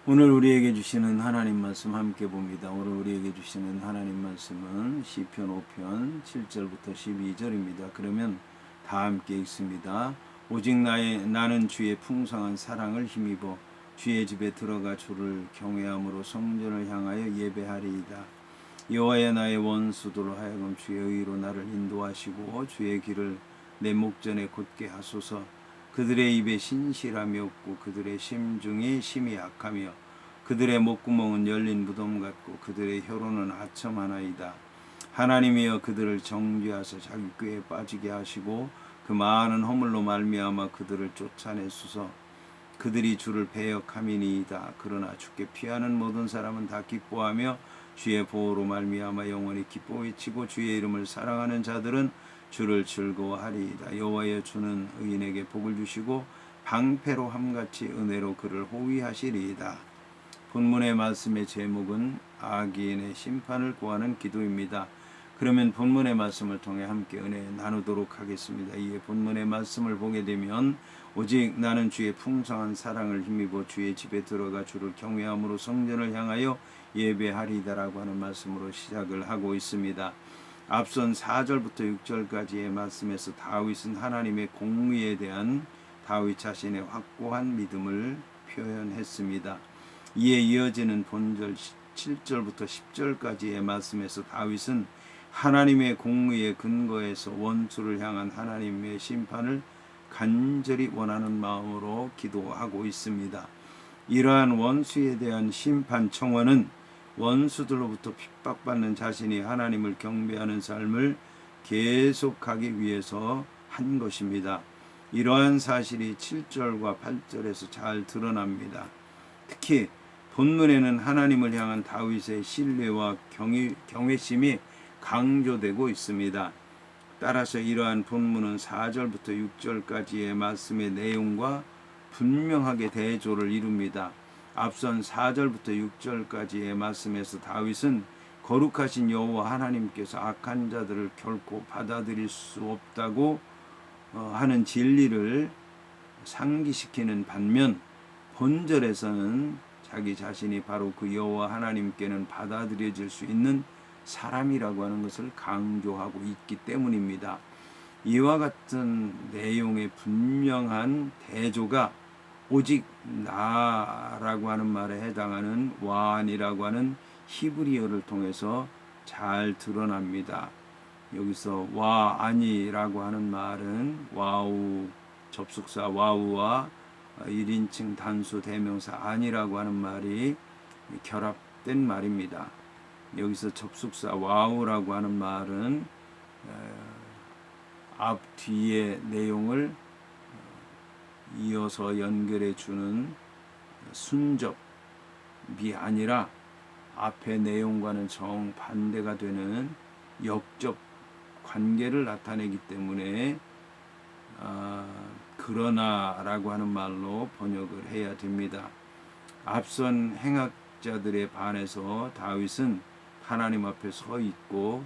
오늘 우리에게 주시는 하나님 말씀 함께 봅니다. 오늘 우리에게 주시는 하나님 말씀은 시편 5편 7절부터 12절입니다. 그러면 다 함께 읽습니다. 오직 나는 주의 풍성한 사랑을 힘입어 주의 집에 들어가 주를 경외함으로 성전을 향하여 예배하리이다. 여호와여, 나의 원수들로 하여금 주의 의로 나를 인도하시고 주의 길을 내 목전에 곧게 하소서. 그들의 입에 신실함이 없고 그들의 심중이 심히 악하며 그들의 목구멍은 열린 무덤 같고 그들의 혀로는 아첨하나이다. 하나님이여, 그들을 정죄하사 자기 꾀에 빠지게 하시고 그 많은 허물로 말미암아 그들을 쫓아내소서. 그들이 주를 배역함이니이다. 그러나 주께 피하는 모든 사람은 다 기뻐하며 주의 보호로 말미암아 영원히 기뻐 외치고 주의 이름을 사랑하는 자들은 주를 즐거워하리이다. 여호와여, 주는 의인에게 복을 주시고 방패로 함같이 은혜로 그를 호위하시리이다. 본문의 말씀의 제목은 악인의 심판을 구하는 기도입니다. 그러면 본문의 말씀을 통해 함께 은혜 나누도록 하겠습니다. 이에 본문의 말씀을 보게 되면 오직 나는 주의 풍성한 사랑을 힘입어 주의 집에 들어가 주를 경외함으로 성전을 향하여 예배하리다라고 하는 말씀으로 시작을 하고 있습니다. 앞선 4절부터 6절까지의 말씀에서 다윗은 하나님의 공의에 대한 다윗 자신의 확고한 믿음을 표현했습니다. 이에 이어지는 본절 7절부터 10절까지의 말씀에서 다윗은 하나님의 공의에 근거해서 원수를 향한 하나님의 심판을 간절히 원하는 마음으로 기도하고 있습니다. 이러한 원수에 대한 심판 청원은 원수들로부터 핍박받는 자신이 하나님을 경배하는 삶을 계속하기 위해서 한 것입니다. 이러한 사실이 7절과 8절에서 잘 드러납니다. 특히 본문에는 하나님을 향한 다윗의 신뢰와 경외심이 강조되고 있습니다. 따라서 이러한 본문은 4절부터 6절까지의 말씀의 내용과 분명하게 대조를 이룹니다. 앞선 4절부터 6절까지의 말씀에서 다윗은 거룩하신 여호와 하나님께서 악한 자들을 결코 받아들일 수 없다고 하는 진리를 상기시키는 반면, 본절에서는 자기 자신이 바로 그 여호와 하나님께는 받아들여질 수 있는 사람이라고 하는 것을 강조하고 있기 때문입니다. 이와 같은 내용의 분명한 대조가 오직 나라고 하는 말에 해당하는 와안이라고 하는 히브리어를 통해서 잘 드러납니다. 여기서 와안이라고 하는 말은 와우 접속사 와우와 1인칭 단수 대명사 안이라고 하는 말이 결합된 말입니다. 여기서 접속사 와우라고 하는 말은 앞 뒤의 내용을 이어서 연결해 주는 순접이 아니라 앞의 내용과는 정반대가 되는 역접 관계를 나타내기 때문에 그러나라고 하는 말로 번역을 해야 됩니다. 앞선 행악자들에 반해서 다윗은 하나님 앞에 서 있고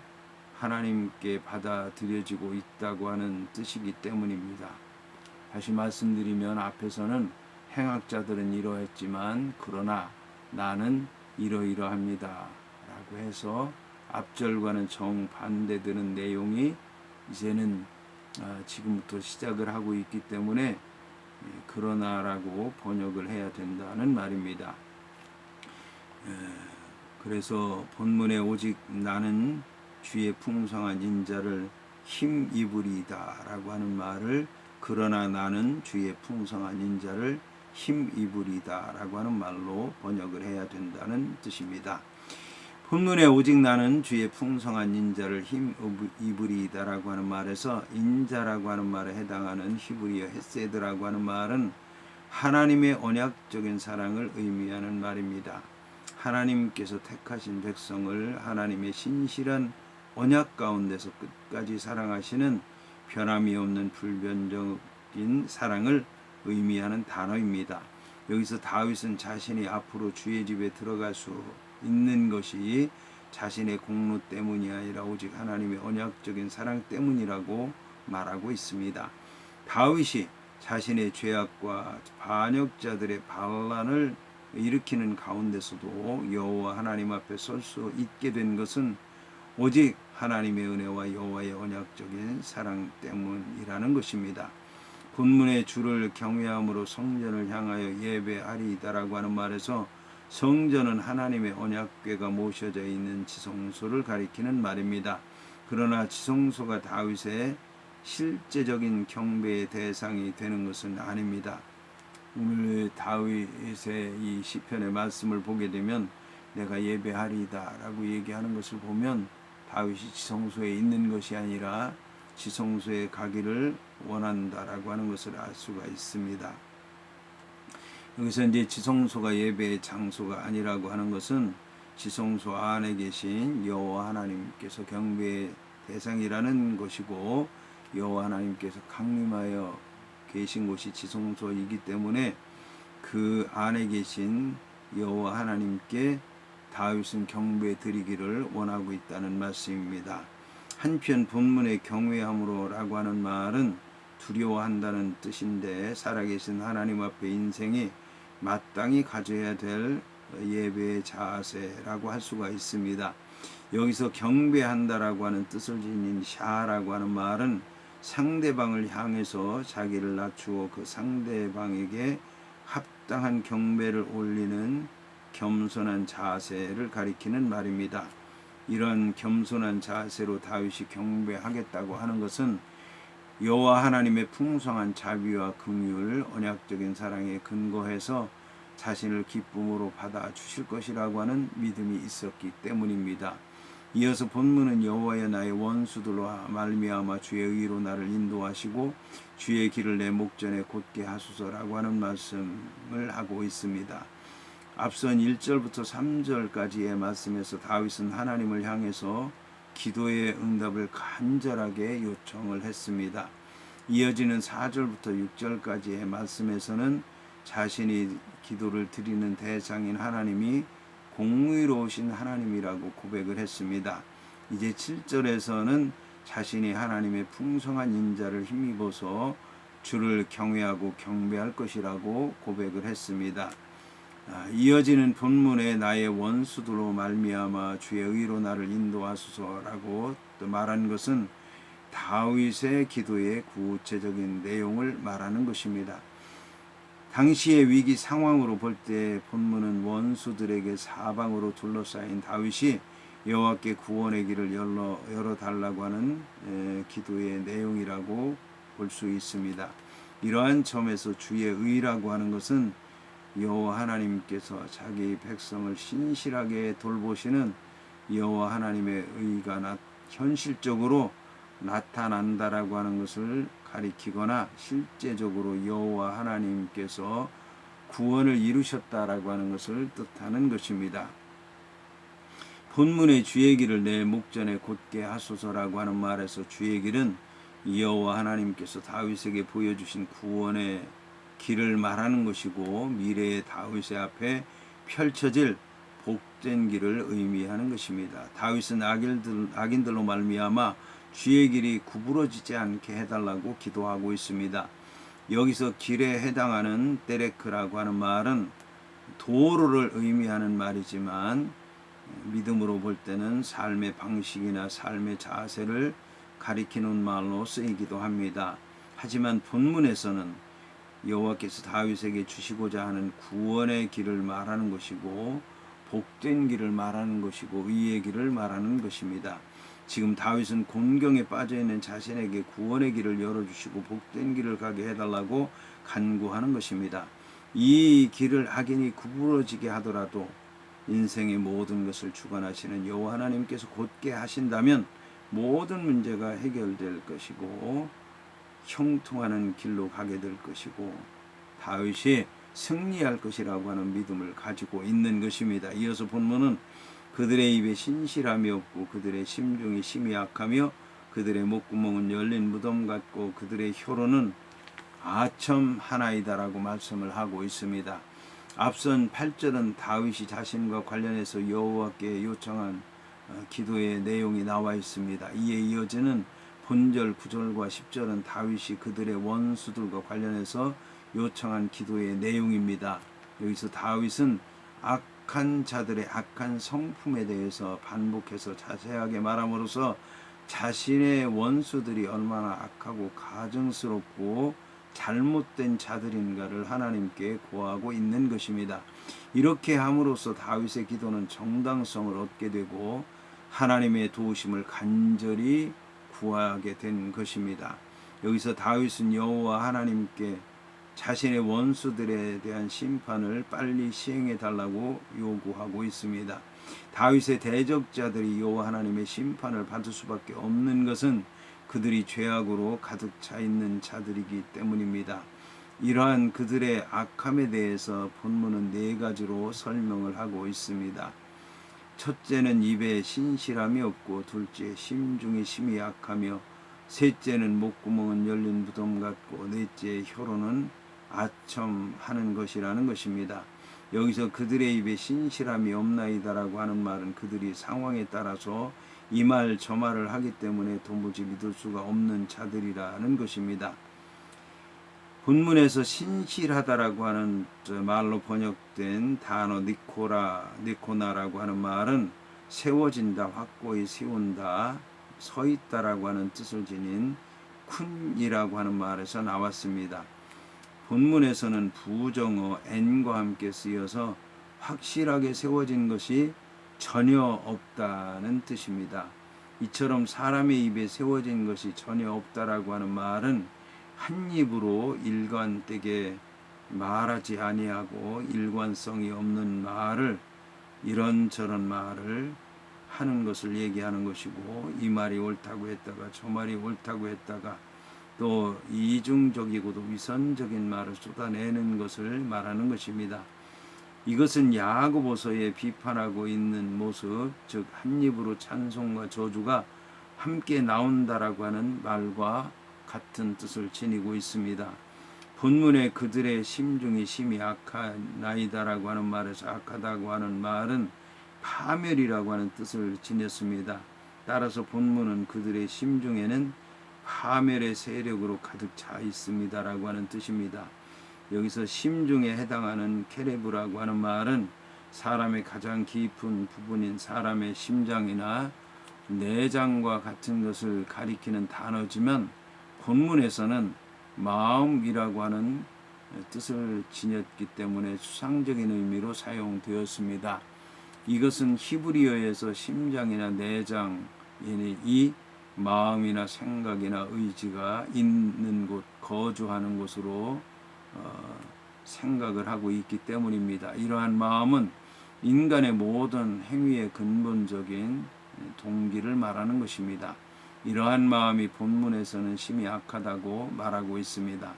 하나님께 받아들여지고 있다고 하는 뜻이기 때문입니다. 다시 말씀드리면 앞에서는 행악자들은 이러했지만 그러나 나는 이러이러합니다 라고 해서 앞절과는 정반대되는 내용이 이제는 지금부터 시작을 하고 있기 때문에 그러나라고 번역을 해야 된다는 말입니다. 그래서 본문에 오직 나는 주의 풍성한 인자를 힘입으리이다 라고 하는 말을 그러나 나는 주의 풍성한 인자를 힘입으리이다 라고 하는 말로 번역을 해야 된다는 뜻입니다. 본문에 오직 나는 주의 풍성한 인자를 힘입으리이다 라고 하는 말에서 인자라고 하는 말에 해당하는 히브리어 헤세드라고 하는 말은 하나님의 언약적인 사랑을 의미하는 말입니다. 하나님께서 택하신 백성을 하나님의 신실한 언약 가운데서 끝까지 사랑하시는 변함이 없는 불변적인 사랑을 의미하는 단어입니다. 여기서 다윗은 자신이 앞으로 주의 집에 들어갈 수 있는 것이 자신의 공로 때문이 아니라 오직 하나님의 언약적인 사랑 때문이라고 말하고 있습니다. 다윗이 자신의 죄악과 반역자들의 반란을 일으키는 가운데서도 여호와 하나님 앞에 설 수 있게 된 것은 오직 하나님의 은혜와 여호와의 언약적인 사랑 때문이라는 것입니다. 본문의 주를 경외함으로 성전을 향하여 예배하리이다라고 하는 말에서 성전은 하나님의 언약궤가 모셔져 있는 지성소를 가리키는 말입니다. 그러나 지성소가 다윗의 실제적인 경배의 대상이 되는 것은 아닙니다. 오늘 다윗의 이 시편의 말씀을 보게 되면 내가 예배하리이다 라고 얘기하는 것을 보면 다윗이 지성소에 있는 것이 아니라 지성소에 가기를 원한다라고 하는 것을 알 수가 있습니다. 여기서 이제 지성소가 예배의 장소가 아니라고 하는 것은 지성소 안에 계신 여호와 하나님께서 경배의 대상이라는 것이고, 여호와 하나님께서 강림하여 계신 곳이 지성소이기 때문에 그 안에 계신 여호와 하나님께 다윗은 경배 드리기를 원하고 있다는 말씀입니다. 한편 본문의 경외함으로라고 하는 말은 두려워한다는 뜻인데, 살아계신 하나님 앞에 인생이 마땅히 가져야 될 예배의 자세라고 할 수가 있습니다. 여기서 경배한다라고 하는 뜻을 지닌 샤라고 하는 말은 상대방을 향해서 자기를 낮추어 그 상대방에게 합당한 경배를 올리는 겸손한 자세를 가리키는 말입니다. 이런 겸손한 자세로 다윗이 경배하겠다고 하는 것은 여호와 하나님의 풍성한 자비와 긍휼, 언약적인 사랑에 근거해서 자신을 기쁨으로 받아 주실 것이라고 하는 믿음이 있었기 때문입니다. 이어서 본문은 여호와여 나의 원수들로 말미암아 주의 의로 나를 인도하시고 주의 길을 내 목전에 곧게 하소서라고 하는 말씀을 하고 있습니다. 앞선 1절부터 3절까지의 말씀에서 다윗은 하나님을 향해서 기도의 응답을 간절하게 요청을 했습니다. 이어지는 4절부터 6절까지의 말씀에서는 자신이 기도를 드리는 대상인 하나님이 공의로우신 하나님이라고 고백을 했습니다. 이제 7절에서는 자신이 하나님의 풍성한 인자를 힘입어서 주를 경외하고 경배할 것이라고 고백을 했습니다. 이어지는 본문에 나의 원수들로 말미암아 주의 의로 나를 인도하소서라고 또 말한 것은 다윗의 기도의 구체적인 내용을 말하는 것입니다. 당시의 위기 상황으로 볼 때 본문은 원수들에게 사방으로 둘러싸인 다윗이 여호와께 구원의 길을 열어달라고 하는 기도의 내용이라고 볼 수 있습니다. 이러한 점에서 주의 의라고 하는 것은 여호와 하나님께서 자기 백성을 신실하게 돌보시는 여호와 하나님의 의가 현실적으로 나타난다라고 하는 것을 가리키거나 실제적으로 여호와 하나님께서 구원을 이루셨다라고 하는 것을 뜻하는 것입니다. 본문의 주의 길을 내 목전에 곧게 하소서라고 하는 말에서 주의 길은 여호와 하나님께서 다윗에게 보여주신 구원의 길을 말하는 것이고, 미래의 다윗의 앞에 펼쳐질 복된 길을 의미하는 것입니다. 다윗은 악인들로 말미암아 주의 길이 구부러지지 않게 해달라고 기도하고 있습니다. 여기서 길에 해당하는 데레크라고 하는 말은 도로를 의미하는 말이지만 믿음으로 볼 때는 삶의 방식이나 삶의 자세를 가리키는 말로 쓰이기도 합니다. 하지만 본문에서는 여호와께서 다윗에게 주시고자 하는 구원의 길을 말하는 것이고, 복된 길을 말하는 것이고, 의의 길을 말하는 것입니다. 지금 다윗은 곤경에 빠져있는 자신에게 구원의 길을 열어주시고 복된 길을 가게 해달라고 간구하는 것입니다. 이 길을 악인이 구부러지게 하더라도 인생의 모든 것을 주관하시는 여호와 하나님께서 곧게 하신다면 모든 문제가 해결될 것이고 형통하는 길로 가게 될 것이고 다윗이 승리할 것이라고 하는 믿음을 가지고 있는 것입니다. 이어서 본문은 그들의 입에 신실함이 없고 그들의 심중이 심히 약하며 그들의 목구멍은 열린 무덤 같고 그들의 혀로는 아첨 하나이다라고 말씀을 하고 있습니다. 앞선 8절은 다윗이 자신과 관련해서 여호와께 요청한 기도의 내용이 나와 있습니다. 이에 이어지는 본절 9절과 10절은 다윗이 그들의 원수들과 관련해서 요청한 기도의 내용입니다. 여기서 다윗은 악한 자들의 악한 성품에 대해서 반복해서 자세하게 말함으로써 자신의 원수들이 얼마나 악하고 가증스럽고 잘못된 자들인가를 하나님께 고하고 있는 것입니다. 이렇게 함으로써 다윗의 기도는 정당성을 얻게 되고 하나님의 도우심을 간절히 구하게 된 것입니다. 여기서 다윗은 여호와 하나님께 자신의 원수들에 대한 심판을 빨리 시행해 달라고 요구하고 있습니다. 다윗의 대적자들이 여호와 하나님의 심판을 받을 수밖에 없는 것은 그들이 죄악으로 가득 차 있는 자들이기 때문입니다. 이러한 그들의 악함에 대해서 본문은 4가지로 설명을 하고 있습니다. 첫째는 입에 신실함이 없고, 둘째 심중이 심히 약하며, 셋째는 목구멍은 열린 무덤 같고, 넷째 혀로는 아첨하는 것이라는 것입니다. 여기서 그들의 입에 신실함이 없나이다라고 하는 말은 그들이 상황에 따라서 이 말 저 말을 하기 때문에 도무지 믿을 수가 없는 자들이라는 것입니다. 본문에서 신실하다라고 하는 말로 번역된 단어 니코나라고 하는 말은 세워진다, 확고히 세운다, 서 있다라고 하는 뜻을 지닌 쿤이라고 하는 말에서 나왔습니다. 본문에서는 부정어 n과 함께 쓰여서 확실하게 세워진 것이 전혀 없다는 뜻입니다. 이처럼 사람의 입에 세워진 것이 전혀 없다라고 하는 말은 한 입으로 일관되게 말하지 아니하고 일관성이 없는 말을, 이런저런 말을 하는 것을 얘기하는 것이고, 이 말이 옳다고 했다가 저 말이 옳다고 했다가 또 이중적이고도 위선적인 말을 쏟아내는 것을 말하는 것입니다. 이것은 야고보서에 비판하고 있는 모습, 즉 한 입으로 찬송과 저주가 함께 나온다라고 하는 말과 같은 뜻을 지니고 있습니다. 본문에 그들의 심중이 심히 악하나이다라고 하는 말에서 악하다고 하는 말은 파멸이라고 하는 뜻을 지녔습니다. 따라서 본문은 그들의 심중에는 파멸의 세력으로 가득 차 있습니다라고 하는 뜻입니다. 여기서 심중에 해당하는 케레브라고 하는 말은 사람의 가장 깊은 부분인 사람의 심장이나 내장과 같은 것을 가리키는 단어지만, 본문에서는 마음이라고 하는 뜻을 지녔기 때문에 수상적인 의미로 사용되었습니다. 이것은 히브리어에서 심장이나 내장, 이 마음이나 생각이나 의지가 있는 곳, 거주하는 곳으로 생각을 하고 있기 때문입니다. 이러한 마음은 인간의 모든 행위의 근본적인 동기를 말하는 것입니다. 이러한 마음이 본문에서는 심히 악하다고 말하고 있습니다.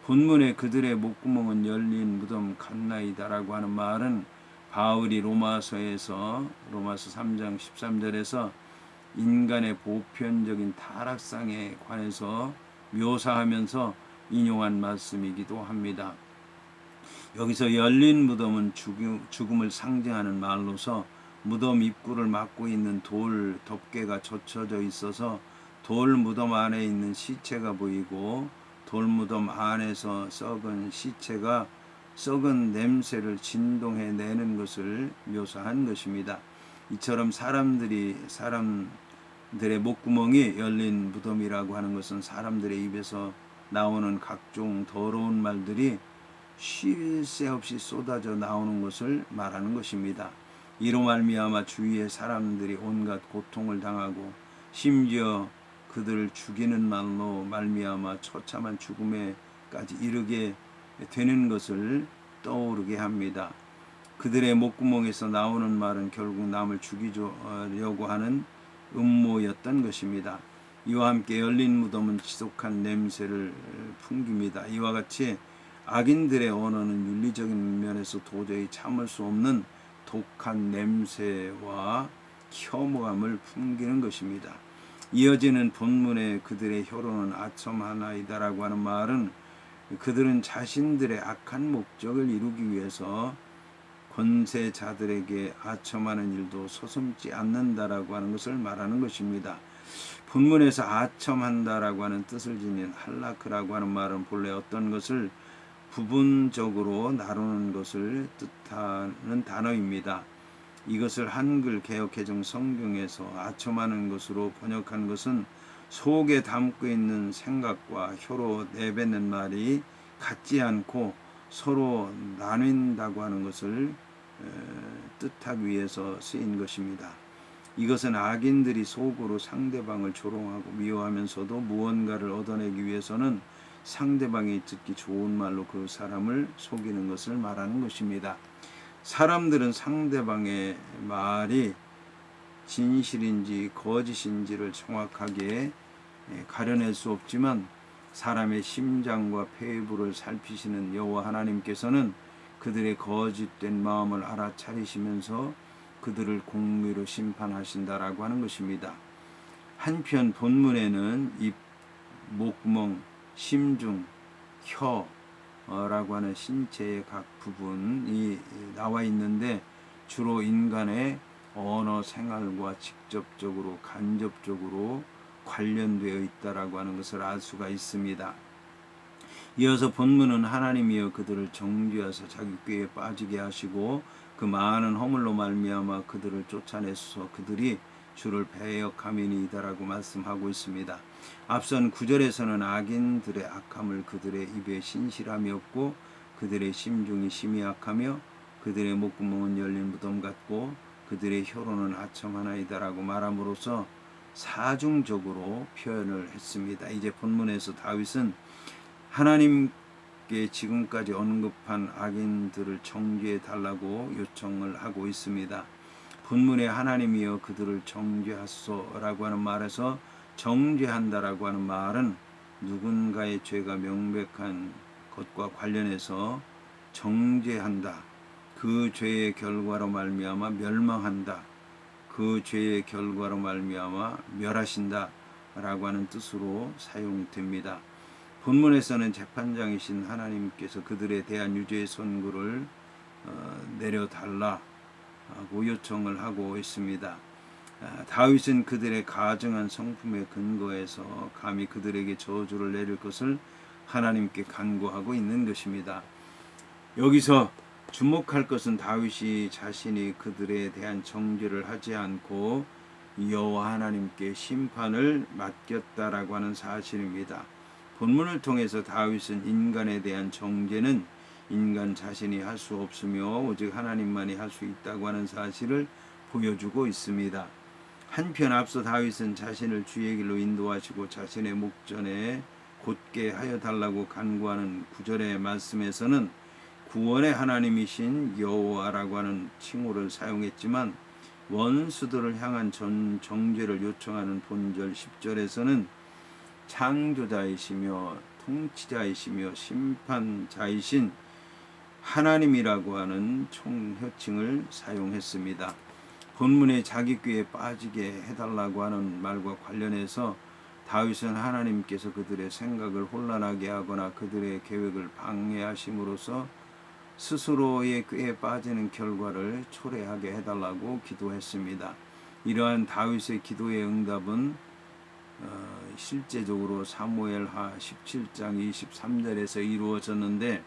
본문에 그들의 목구멍은 열린 무덤 같나이다라고 하는 말은 바울이 로마서 3장 13절에서 인간의 보편적인 타락상에 관해서 묘사하면서 인용한 말씀이기도 합니다. 여기서 열린 무덤은 죽음을 상징하는 말로서 무덤 입구를 막고 있는 돌 덮개가 젖혀져 있어서 돌 무덤 안에 있는 시체가 보이고, 돌 무덤 안에서 썩은 시체가 썩은 냄새를 진동해 내는 것을 묘사한 것입니다. 이처럼 사람들의 목구멍이 열린 무덤이라고 하는 것은 사람들의 입에서 나오는 각종 더러운 말들이 쉴 새 없이 쏟아져 나오는 것을 말하는 것입니다. 이로 말미암아 주위의 사람들이 온갖 고통을 당하고, 심지어 그들을 죽이는 말로 말미암아 처참한 죽음에까지 이르게 되는 것을 떠오르게 합니다. 그들의 목구멍에서 나오는 말은 결국 남을 죽이려고 하는 음모였던 것입니다. 이와 함께 열린 무덤은 지독한 냄새를 풍깁니다. 이와 같이 악인들의 언어는 윤리적인 면에서 도저히 참을 수 없는 독한 냄새와 혐오감을 풍기는 것입니다. 이어지는 본문의 그들의 혀로는 아첨하나이다라고 하는 말은 그들은 자신들의 악한 목적을 이루기 위해서 권세자들에게 아첨하는 일도 서슴지 않는다라고 하는 것을 말하는 것입니다. 본문에서 아첨한다라고 하는 뜻을 지닌 할라크라고 하는 말은 본래 어떤 것을 부분적으로 나누는 것을 뜻하는 단어입니다. 이것을 한글 개역개정 성경에서 아첨하는 것으로 번역한 것은 속에 담고 있는 생각과 혀로 내뱉는 말이 같지 않고 서로 나뉜다고 하는 것을 뜻하기 위해서 쓰인 것입니다. 이것은 악인들이 속으로 상대방을 조롱하고 미워하면서도 무언가를 얻어내기 위해서는 상대방이 듣기 좋은 말로 그 사람을 속이는 것을 말하는 것입니다. 사람들은 상대방의 말이 진실인지 거짓인지를 정확하게 가려낼 수 없지만 사람의 심장과 폐부를 살피시는 여호와 하나님께서는 그들의 거짓된 마음을 알아차리시면서 그들을 공의로 심판하신다라고 하는 것입니다. 한편 본문에는 입, 목구멍, 심중, 혀라고 하는 신체의 각 부분이 나와 있는데 주로 인간의 언어 생활과 직접적으로 간접적으로 관련되어 있다라고 하는 것을 알 수가 있습니다. 이어서 본문은 하나님이여 그들을 정죄하사 자기 꾀에 빠지게 하시고 그 많은 허물로 말미암아 그들을 쫓아내소서 그들이 주를 배역함이니이다라고 말씀하고 있습니다. 앞선 9절에서는 악인들의 악함을 그들의 입에 신실함이 없고 그들의 심중이 심히 악하며 그들의 목구멍은 열린 무덤 같고 그들의 혀로는 아첨하나이다라고 말함으로써 사중적으로 표현을 했습니다. 이제 본문에서 다윗은 하나님께 지금까지 언급한 악인들을 정죄해 달라고 요청을 하고 있습니다. 본문에 하나님이여 그들을 정죄하소서라고 하는 말에서 정죄한다라고 하는 말은 누군가의 죄가 명백한 것과 관련해서 정죄한다. 그 죄의 결과로 말미암아 멸망한다. 그 죄의 결과로 말미암아 멸하신다 라고 하는 뜻으로 사용됩니다. 본문에서는 재판장이신 하나님께서 그들에 대한 유죄의 선고를 내려달라고 요청을 하고 있습니다. 다윗은 그들의 가증한 성품에 근거해서 감히 그들에게 저주를 내릴 것을 하나님께 간구하고 있는 것입니다. 여기서 주목할 것은 다윗이 자신이 그들에 대한 정죄를 하지 않고 여호와 하나님께 심판을 맡겼다라고 하는 사실입니다. 본문을 통해서 다윗은 인간에 대한 정죄는 인간 자신이 할 수 없으며 오직 하나님만이 할 수 있다고 하는 사실을 보여주고 있습니다. 한편 앞서 다윗은 자신을 주의 길로 인도하시고 자신의 목전에 곧게 하여 달라고 간구하는 9절의 말씀에서는 구원의 하나님이신 여호와라고 하는 칭호를 사용했지만 원수들을 향한 정죄를 요청하는 본절 10절에서는 창조자이시며 통치자이시며 심판자이신 하나님이라고 하는 총효칭을 사용했습니다. 본문에 자기 꾀에 빠지게 해달라고 하는 말과 관련해서 다윗은 하나님께서 그들의 생각을 혼란하게 하거나 그들의 계획을 방해하심으로써 스스로의 꾀에 빠지는 결과를 초래하게 해달라고 기도했습니다. 이러한 다윗의 기도의 응답은 실제적으로 사무엘하 17장 23절에서 이루어졌는데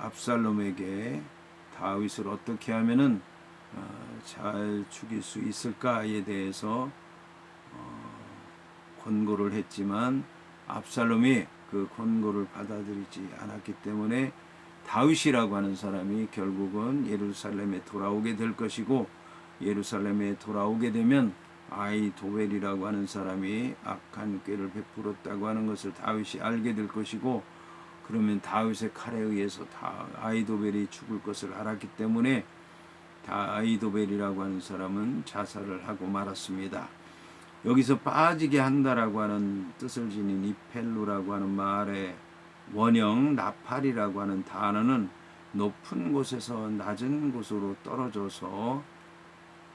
압살롬에게 다윗을 어떻게 하면은 잘 죽일 수 있을까에 대해서 권고를 했지만 압살롬이 그 권고를 받아들이지 않았기 때문에 다윗이라고 하는 사람이 결국은 예루살렘에 돌아오게 될 것이고 예루살렘에 돌아오게 되면 아히도벨이라고 하는 사람이 악한 꾀를 베풀었다고 하는 것을 다윗이 알게 될 것이고 그러면 다윗의 칼에 의해서 다 아히도벨이 죽을 것을 알았기 때문에 아히도벨이라고 하는 사람은 자살을 하고 말았습니다. 여기서 빠지게 한다라고 하는 뜻을 지닌 이펠루라고 하는 말의 원형 나팔이라고 하는 단어는 높은 곳에서 낮은 곳으로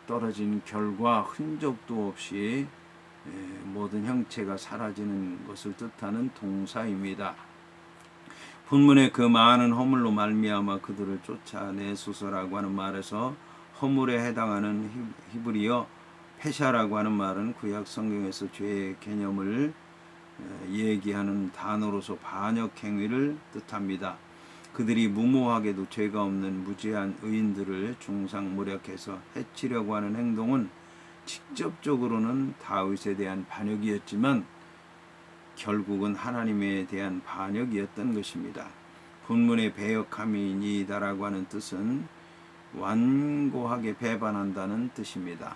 떨어진 결과 흔적도 없이 모든 형체가 사라지는 것을 뜻하는 동사입니다. 본문에 그 많은 허물로 말미암아 그들을 쫓아내소서라고 하는 말에서 허물에 해당하는 히브리어 페샤라고 하는 말은 구약 성경에서 죄의 개념을 얘기하는 단어로서 반역 행위를 뜻합니다. 그들이 무모하게도 죄가 없는 무지한 의인들을 중상모략해서 해치려고 하는 행동은 직접적으로는 다윗에 대한 반역이었지만 결국은 하나님에 대한 반역이었던 것입니다. 본문의 배역함이니이다라고 하는 뜻은 완고하게 배반한다는 뜻입니다.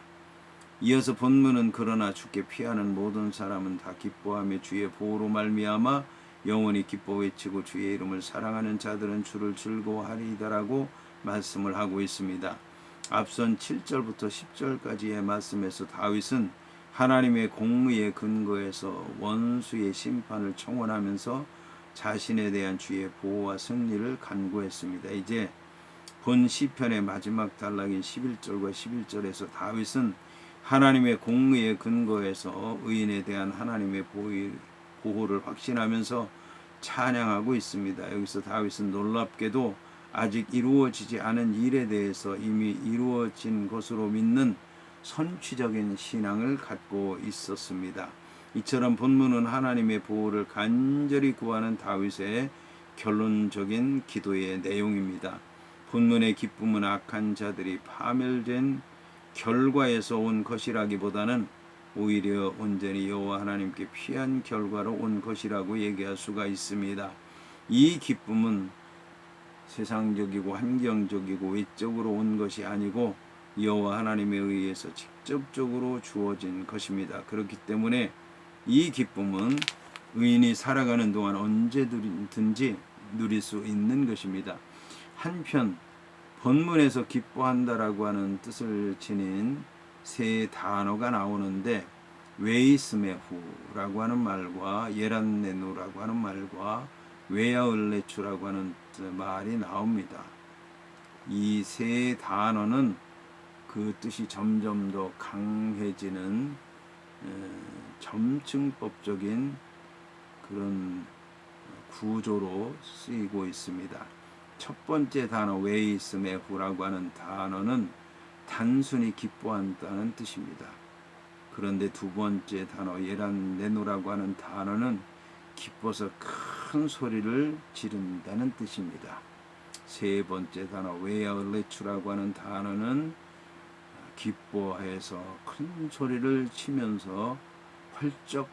이어서 본문은 그러나 주께 피하는 모든 사람은 다 기뻐하며 주의 보호로 말미암아 영원히 기뻐 외치고 주의 이름을 사랑하는 자들은 주를 즐거워하리이다라고 말씀을 하고 있습니다. 앞선 7절부터 10절까지의 말씀에서 다윗은 하나님의 공의의 근거에서 원수의 심판을 청원하면서 자신에 대한 주의 보호와 승리를 간구했습니다. 이제 본 시편의 마지막 단락인 11절과 11절에서 다윗은 하나님의 공의의 근거에서 의인에 대한 하나님의 보호를 확신하면서 찬양하고 있습니다. 여기서 다윗은 놀랍게도 아직 이루어지지 않은 일에 대해서 이미 이루어진 것으로 믿는 선취적인 신앙을 갖고 있었습니다. 이처럼 본문은 하나님의 보호를 간절히 구하는 다윗의 결론적인 기도의 내용입니다. 본문의 기쁨은 악한 자들이 파멸된 결과에서 온 것이라기보다는 오히려 온전히 여호와 하나님께 피한 결과로 온 것이라고 얘기할 수가 있습니다. 이 기쁨은 세상적이고 환경적이고 외적으로 온 것이 아니고 여호와 하나님에 의해서 직접적으로 주어진 것입니다. 그렇기 때문에 이 기쁨은 의인이 살아가는 동안 언제든지 누릴 수 있는 것입니다. 한편 본문에서 기뻐한다라고 하는 뜻을 지닌 세 단어가 나오는데 웨이스메후라고 하는 말과 예란네누라고 하는 말과 웨야을레추라고 하는 말이 나옵니다. 이 세 단어는 그 뜻이 점점 더 강해지는 점층법적인 그런 구조로 쓰이고 있습니다. 첫 번째 단어 웨이스메후라고 하는 단어는 단순히 기뻐한다는 뜻입니다. 그런데 두 번째 단어 예란네누라고 하는 단어는 기뻐서 큰 소리를 지른다는 뜻입니다. 세 번째 단어 웨야을레추라고 하는 단어는 기뻐해서 큰 소리를 치면서 펄쩍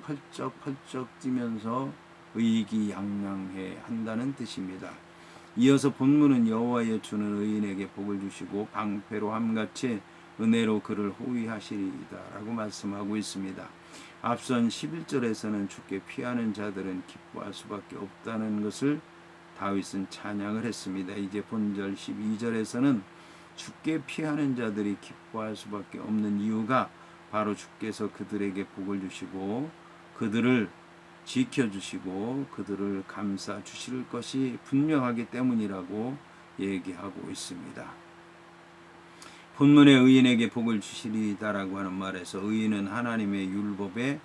뛰면서 의기양양해 한다는 뜻입니다. 이어서 본문은 여호와의 주는 의인에게 복을 주시고 방패로 함같이 은혜로 그를 호위하시리이다라고 말씀하고 있습니다. 앞선 11절에서는 주께 피하는 자들은 기뻐할 수밖에 없다는 것을 다윗은 찬양을 했습니다. 이제 본절 12절에서는 주께 피하는 자들이 기뻐할 수밖에 없는 이유가 바로 주께서 그들에게 복을 주시고 그들을 지켜주시고 그들을 감싸 주실 것이 분명하기 때문이라고 얘기하고 있습니다. 본문의 의인에게 복을 주시리다라고 하는 말에서 의인은 하나님의 율법에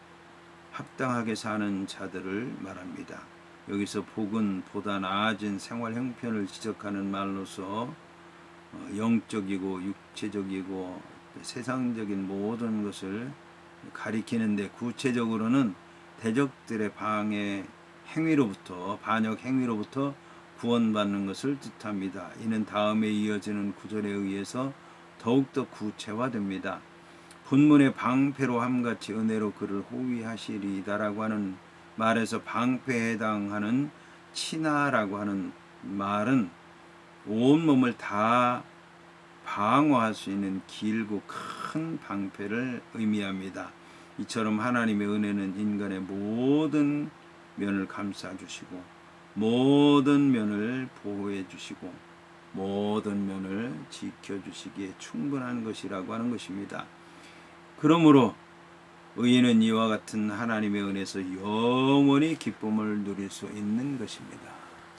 합당하게 사는 자들을 말합니다. 여기서 복은 보다 나아진 생활 형편을 지적하는 말로서 영적이고 육체적이고 세상적인 모든 것을 가리키는데 구체적으로는 대적들의 반역 행위로부터 구원받는 것을 뜻합니다. 이는 다음에 이어지는 구절에 의해서 더욱더 구체화됩니다. 본문의 방패로 함같이 은혜로 그를 호위하시리이다라고 하는 말에서 방패에 해당하는 치나라고 하는 말은 온몸을 다 방어할 수 있는 길고 큰 방패를 의미합니다. 이처럼 하나님의 은혜는 인간의 모든 면을 감싸주시고 모든 면을 보호해 주시고 모든 면을 지켜주시기에 충분한 것이라고 하는 것입니다. 그러므로 의인은 이와 같은 하나님의 은혜에서 영원히 기쁨을 누릴 수 있는 것입니다.